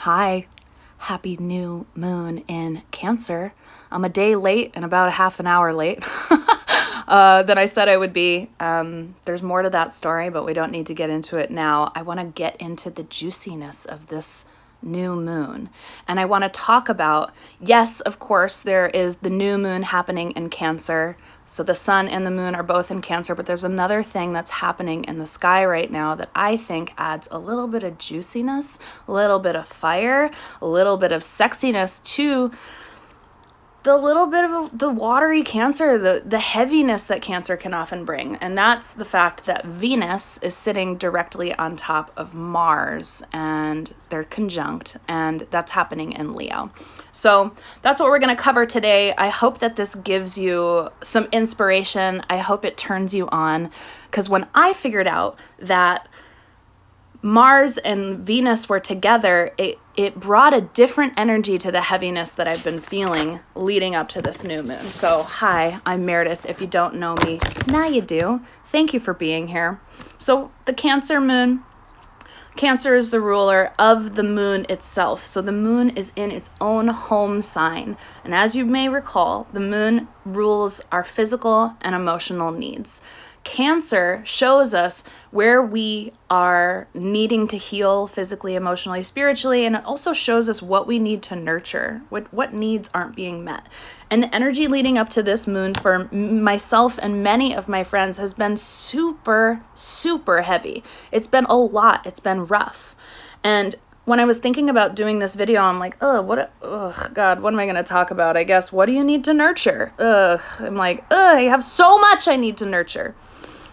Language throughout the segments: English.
Hi, happy new moon in Cancer. I'm a day late and about a half an hour late than I said I would be. There's more to that story, but we don't need to get into it now. I want to get into the juiciness of this new moon. And I want to talk about, yes, of course, there is the new moon happening in Cancer. So the sun and the moon are both in Cancer, but there's another thing that's happening in the sky right now that I think adds a little bit of juiciness, a little bit of fire, a little bit of sexiness to the little bit of the watery Cancer, the heaviness that Cancer can often bring. And that's the fact that Venus is sitting directly on top of Mars and they're conjunct, and that's happening in Leo. So that's what we're going to cover today. I hope that this gives you some inspiration. I hope it turns you on, because when I figured out that Mars and Venus were together, it brought a different energy to the heaviness that I've been feeling leading up to this new moon. So, hi, I'm Meredith. If you don't know me, now you do. Thank you for being here. So, the Cancer moon, Cancer is the ruler of the moon itself. So, the moon is in its own home sign. And as you may recall, the moon rules our physical and emotional needs. Cancer shows us where we are needing to heal physically, emotionally, spiritually, and it also shows us what we need to nurture, what needs aren't being met. And the energy leading up to this moon for myself and many of my friends has been super, super heavy. It's been a lot. It's been rough. And when I was thinking about doing this video, I'm like, God, what am I going to talk about? I guess, what do you need to nurture? I'm like, I have so much I need to nurture.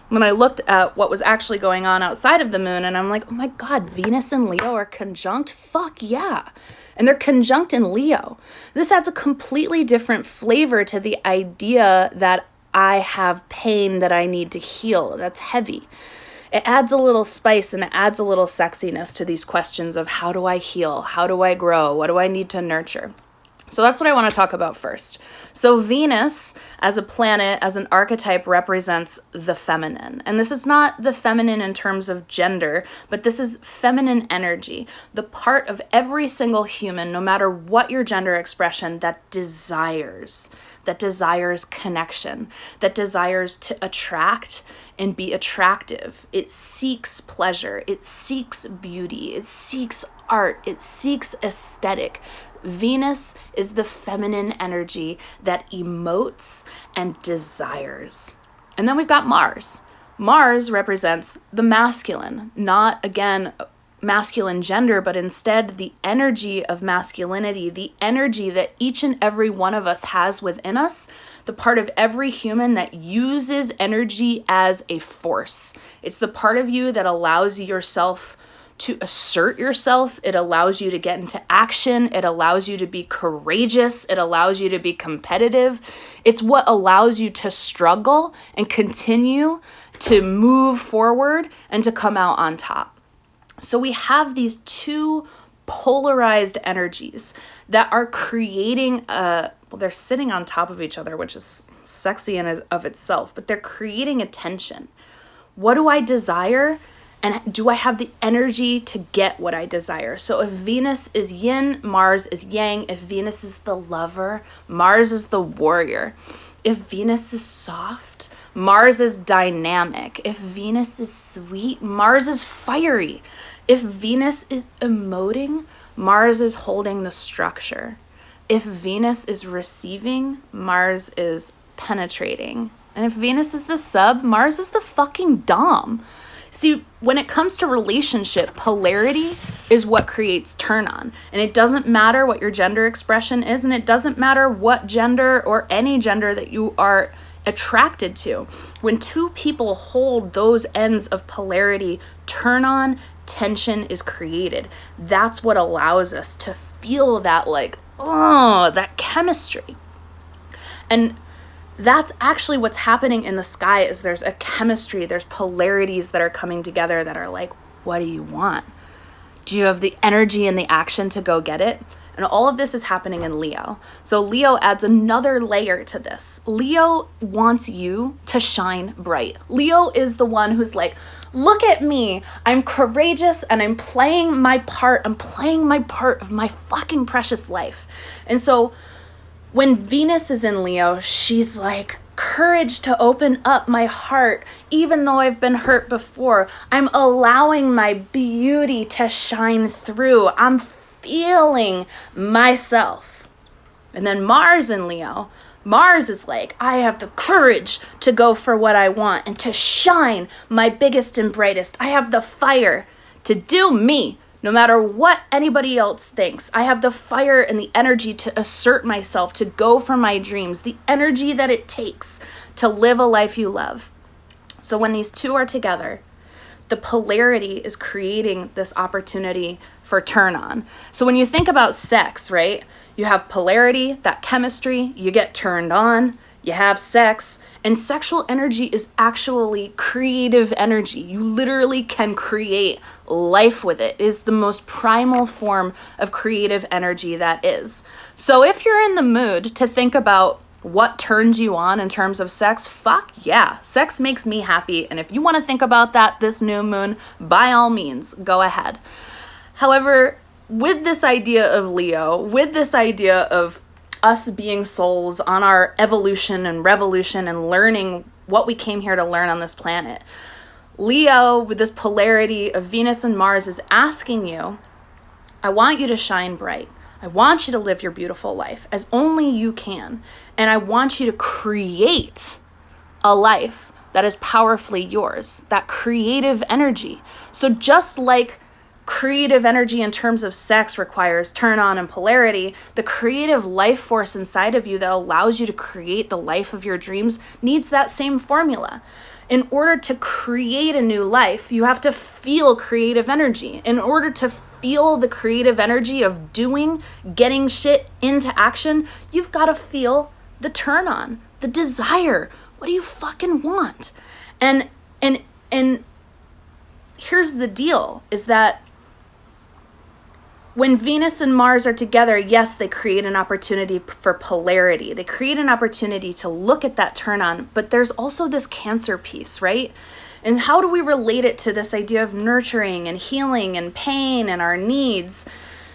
When I looked at what was actually going on outside of the moon, and I'm like, oh my God, Venus and Leo are conjunct? Fuck yeah. And they're conjunct in Leo. This adds a completely different flavor to the idea that I have pain that I need to heal. That's heavy. It adds a little spice and it adds a little sexiness to these questions of how do I heal? How do I grow? What do I need to nurture? So that's what I want to talk about first. So Venus as a planet, as an archetype, represents the feminine. And this is not the feminine in terms of gender, but this is feminine energy, the part of every single human, no matter what your gender expression, that desires connection, that desires to attract and be attractive. It seeks pleasure. It seeks beauty. It seeks art. It seeks aesthetic. Venus is the feminine energy that emotes and desires. And then we've got Mars. Mars represents the masculine, not, again, masculine gender, but instead the energy of masculinity, the energy that each and every one of us has within us, the part of every human that uses energy as a force. It's the part of you that allows yourself to assert yourself. It allows you to get into action. It allows you to be courageous. It allows you to be competitive. It's what allows you to struggle and continue to move forward and to come out on top. So we have these two polarized energies that are creating they're sitting on top of each other, which is sexy in of itself, but they're creating a tension. What do I desire? And do I have the energy to get what I desire? So if Venus is yin, Mars is yang. If Venus is the lover, Mars is the warrior. If Venus is soft, Mars is dynamic. If Venus is sweet, Mars is fiery. If Venus is emoting, Mars is holding the structure. If Venus is receiving, Mars is penetrating. And if Venus is the sub, Mars is the fucking dom. See, when it comes to relationship, polarity is what creates turn on. And it doesn't matter what your gender expression is, and it doesn't matter what gender or any gender that you are attracted to. When two people hold those ends of polarity, turn on, tension is created. That's what allows us to feel that that chemistry. And that's actually what's happening in the sky. Is there's a chemistry, there's polarities that are coming together that are like, what do you want? Do you have the energy and the action to go get it? And all of this is happening in Leo. So Leo adds another layer to this. Leo wants you to shine bright. Leo is the one who's like, Look at me. I'm courageous and I'm playing my part. I'm playing my part of my fucking precious life. And so when Venus is in Leo, she's like, courage to open up my heart, even though I've been hurt before. I'm allowing my beauty to shine through. I'm feeling myself. And then Mars in Leo, Mars is like, I have the courage to go for what I want and to shine my biggest and brightest. I have the fire to do me, no matter what anybody else thinks. I have the fire and the energy to assert myself, to go for my dreams, the energy that it takes to live a life you love. So when these two are together, the polarity is creating this opportunity for turn on. So when you think about sex, right? You have polarity, that chemistry, you get turned on, you have sex, and sexual energy is actually creative energy. You literally can create life with it. It is the most primal form of creative energy that is. So if you're in the mood to think about what turns you on in terms of sex, fuck yeah, sex makes me happy. And if you want to think about that this new moon, by all means, go ahead. However, with this idea of Leo, with this idea of us being souls on our evolution and revolution and learning what we came here to learn on this planet, Leo, with this polarity of Venus and Mars, is asking you, I want you to shine bright. I want you to live your beautiful life as only you can. And I want you to create a life that is powerfully yours, that creative energy. So just like creative energy in terms of sex requires turn on and polarity, the creative life force inside of you that allows you to create the life of your dreams needs that same formula. In order to create a new life, you have to feel creative energy. In order to feel the creative energy of doing, getting shit into action, you've got to feel the turn on, the desire. What do you fucking want? And here's the deal, is that when Venus and Mars are together, yes, they create an opportunity for polarity. They create an opportunity to look at that turn on, but there's also this Cancer piece, right? And how do we relate it to this idea of nurturing and healing and pain and our needs?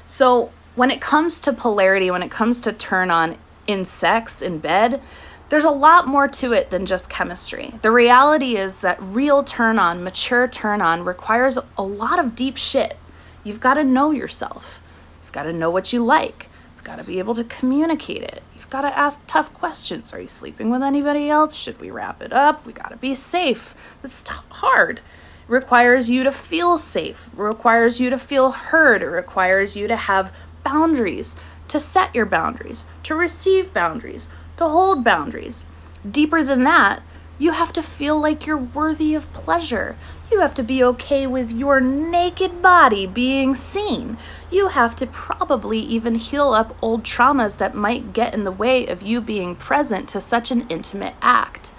So when it comes to polarity, when it comes to turn on in sex, in bed, there's a lot more to it than just chemistry. The reality is that real turn on, mature turn on, requires a lot of deep shit. You've got to know yourself. You've got to know what you like. You've got to be able to communicate it. You've got to ask tough questions. Are you sleeping with anybody else? Should we wrap it up? We got to be safe. It's hard. It requires you to feel safe. It requires you to feel heard. It requires you to have boundaries, to set your boundaries, to receive boundaries, to hold boundaries. Deeper than that, you have to feel like you're worthy of pleasure. You have to be okay with your naked body being seen. You have to probably even heal up old traumas that might get in the way of you being present to such an intimate act.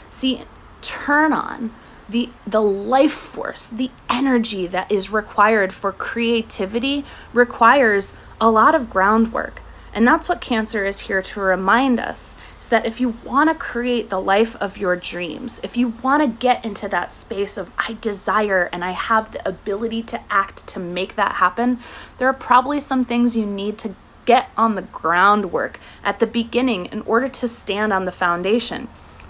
See, turn on the life force, the energy that is required for creativity requires a lot of groundwork. And that's what Cancer is here to remind us, is that if you want to create the life of your dreams, if you want to get into that space of I desire and I have the ability to act to make that happen, there are probably some things you need to get on the groundwork at the beginning in order to stand on the foundation.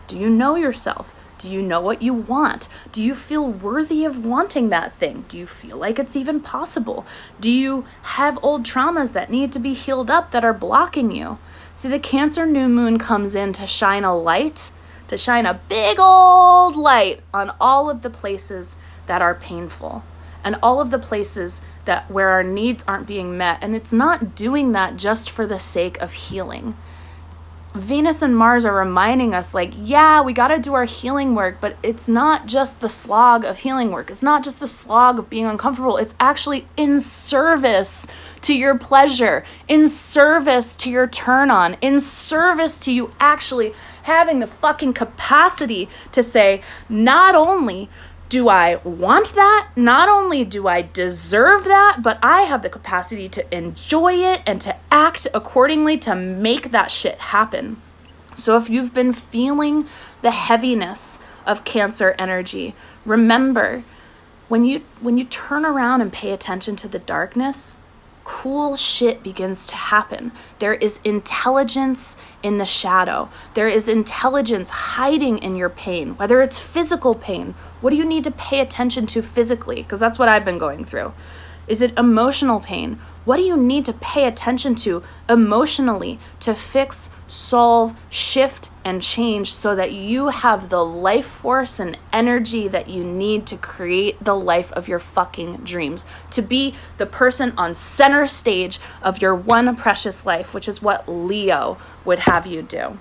Do you know yourself? Do you know what you want? Do you feel worthy of wanting that thing? Do you feel like it's even possible? Do you have old traumas that need to be healed up that are blocking you? See, the Cancer new moon comes in to shine a light, to shine a big old light on all of the places that are painful and all of the places that where our needs aren't being met. And it's not doing that just for the sake of healing. Venus and Mars are reminding us, like, yeah, we got to do our healing work, but it's not just the slog of healing work. It's not just the slog of being uncomfortable. It's actually in service to your pleasure, in service to your turn on, in service to you actually having the fucking capacity to say, not only do I want that? Not only do I deserve that, but I have the capacity to enjoy it and to act accordingly to make that shit happen. So if you've been feeling the heaviness of Cancer energy, remember when you turn around and pay attention to the darkness, cool shit begins to happen. There is intelligence in the shadow. There is intelligence hiding in your pain, whether it's physical pain. What do you need to pay attention to physically? Because that's what I've been going through. Is it emotional pain? What do you need to pay attention to emotionally to fix, solve, shift, and change so that you have the life force and energy that you need to create the life of your fucking dreams, to be the person on center stage of your one precious life, which is what Leo would have you do.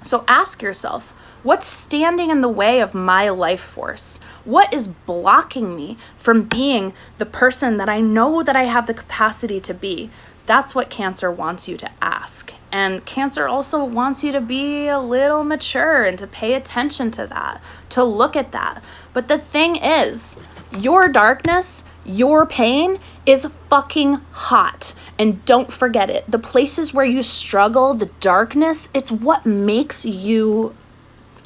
So ask yourself, what's standing in the way of my life force? What is blocking me from being the person that I know that I have the capacity to be? That's what Cancer wants you to ask. And Cancer also wants you to be a little mature and to pay attention to that, to look at that. But the thing is, your darkness, your pain is fucking hot. And don't forget it. The places where you struggle, the darkness, it's what makes you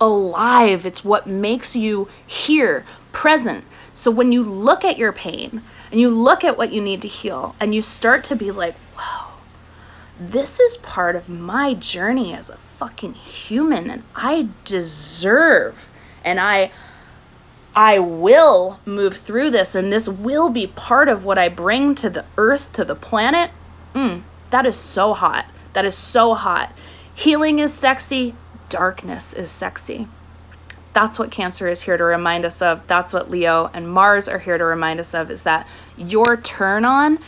alive. It's what makes you here, present. So when you look at your pain and you look at what you need to heal and you start to be like, wow, this is part of my journey as a fucking human, and I deserve, and I will move through this, and this will be part of what I bring to the earth, to the planet. That is so hot. That is so hot. Healing is sexy. Darkness is sexy. That's what Cancer is here to remind us of. That's what Leo and Mars are here to remind us of, is that your turn on,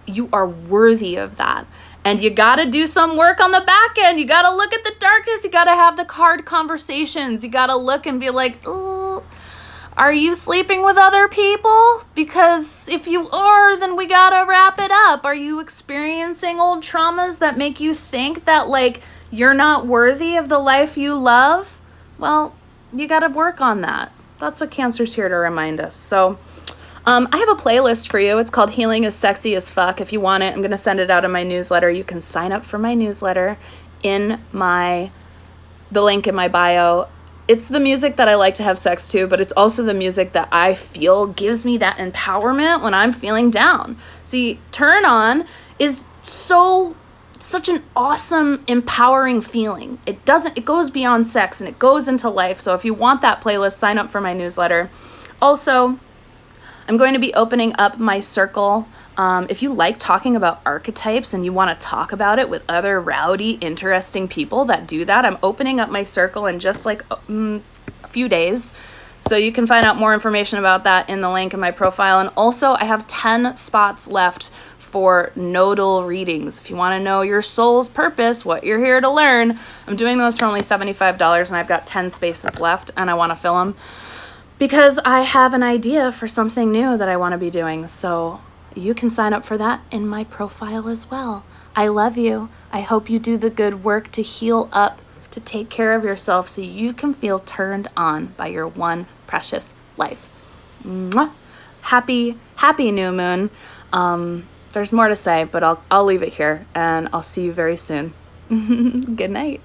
you are worthy of that. And you got to do some work on the back end. You got to look at the darkness. You got to have the hard conversations. You got to look and be like, ooh, are you sleeping with other people? Because if you are, then we got to wrap it up. Are you experiencing old traumas that make you think that, like, you're not worthy of the life you love? Well, you got to work on that. That's what Cancer's here to remind us. So I have a playlist for you. It's called Healing is Sexy as Fuck. If you want it, I'm going to send it out in my newsletter. You can sign up for my newsletter in the link in my bio. It's the music that I like to have sex to, but it's also the music that I feel gives me that empowerment when I'm feeling down. See, Turn On is such an awesome, empowering feeling. It goes beyond sex and it goes into life. So if you want that playlist, sign up for my newsletter. Also, I'm going to be opening up my circle. If you like talking about archetypes and you want to talk about it with other rowdy, interesting people that do that, I'm opening up my circle in just like a few days. So you can find out more information about that in the link in my profile. And also, I have 10 spots left for nodal readings. If you want to know your soul's purpose, what you're here to learn, I'm doing those for only $75, and I've got 10 spaces left, and I want to fill them because I have an idea for something new that I want to be doing. So you can sign up for that in my profile as well. I love you. I hope you do the good work to heal up, to take care of yourself so you can feel turned on by your one precious life. Mwah. Happy new moon. There's more to say, but I'll leave it here, and I'll see you very soon. Good night.